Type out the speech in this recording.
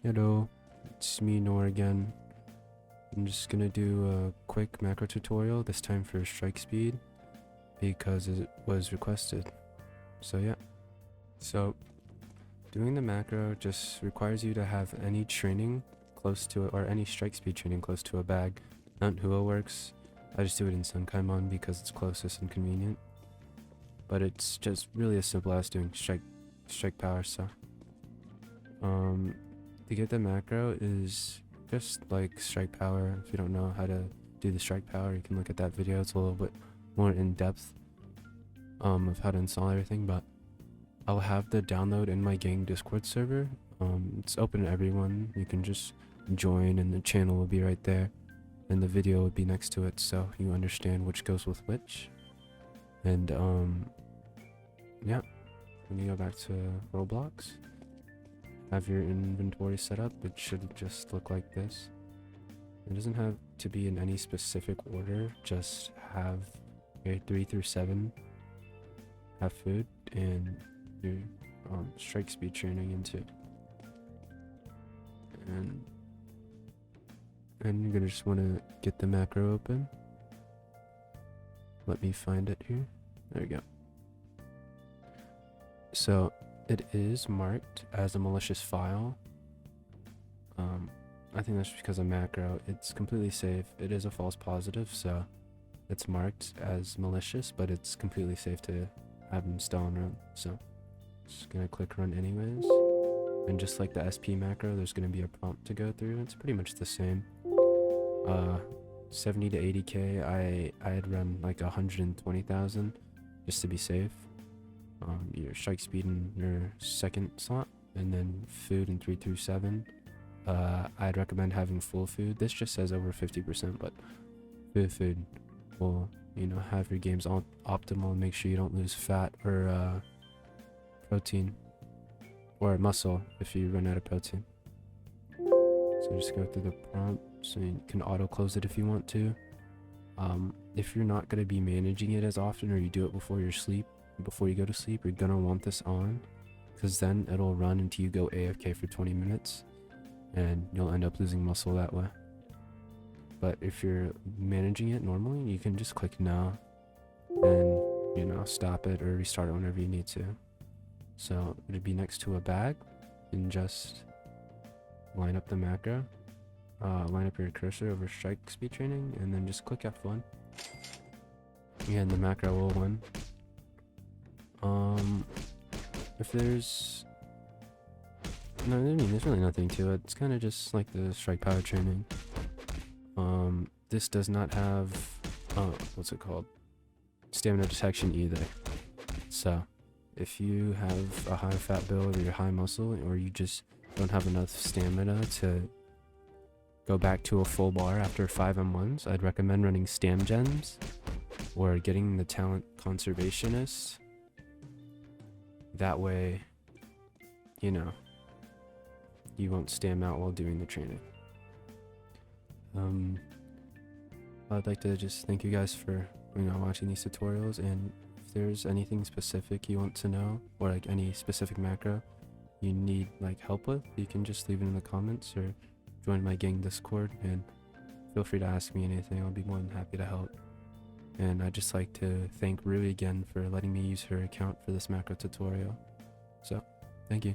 Hello, it's me Nor again. I'm just gonna do a quick macro tutorial, this time for strike speed, because it was requested. So yeah. So, doing the macro just requires you to have any training close to it, or any strike speed training close to a bag. Mount Hua works. I just do it in Sunkaimon because it's closest and convenient. But it's just really as simple as doing strike power, so. To get the macro is just like strike power. If you don't know how to do the strike power, you can look at that video. It's a little bit more in depth of how to install everything, but I'll have the download in my gang Discord server. It's open to everyone. You can just join and the channel will be right there and the video will be next to it, so you understand which goes with which. And yeah, when you go back to Roblox, have your inventory set up, it should just look like this. It doesn't have to be in any specific order, just have your 3 through 7 have food and your strike speed training into. And you're gonna just want to get the macro open. Let me find it here. There we go. So it is marked as a malicious file. I think that's because of macro. It's completely safe. It is a false positive, so it's marked as malicious, but it's completely safe to have install and run. So just gonna click run anyways. And just like the SP macro, there's gonna be a prompt to go through. It's pretty much the same. 70 to 80k. I had run like 120,000 just to be safe. Your strike speed in your second slot, and then food in 3 through 7. I'd recommend having full food. This just says over 50%, but food will, have your games optimal and make sure you don't lose fat or protein or muscle if you run out of protein. So just go through the prompt, so you can auto close it if you want to. If you're not going to be managing it as often, or you do it before you go to sleep, you're gonna want this on, because then it'll run until you go AFK for 20 minutes and you'll end up losing muscle that way. But if you're managing it normally, you can just click no and stop it or restart it whenever you need to. So it'd be next to a bag, and just line up the macro, line up your cursor over strike speed training, and then just click F1 and the macro will run. If there's there's really nothing to it. It's kind of just like the strike power training. This does not have what's it called, stamina detection either. So if you have a high fat build or you're high muscle, or you just don't have enough stamina to go back to a full bar after 5 M1s, I'd recommend running stam gems or getting the talent conservationist. That way, you won't stam out while doing the training. I'd like to just thank you guys for, watching these tutorials, and if there's anything specific you want to know, or like any specific macro you need like help with, you can just leave it in the comments or join my gang Discord, and feel free to ask me anything. I'll be more than happy to help. And I'd just like to thank Rui again for letting me use her account for this macro tutorial. So, thank you.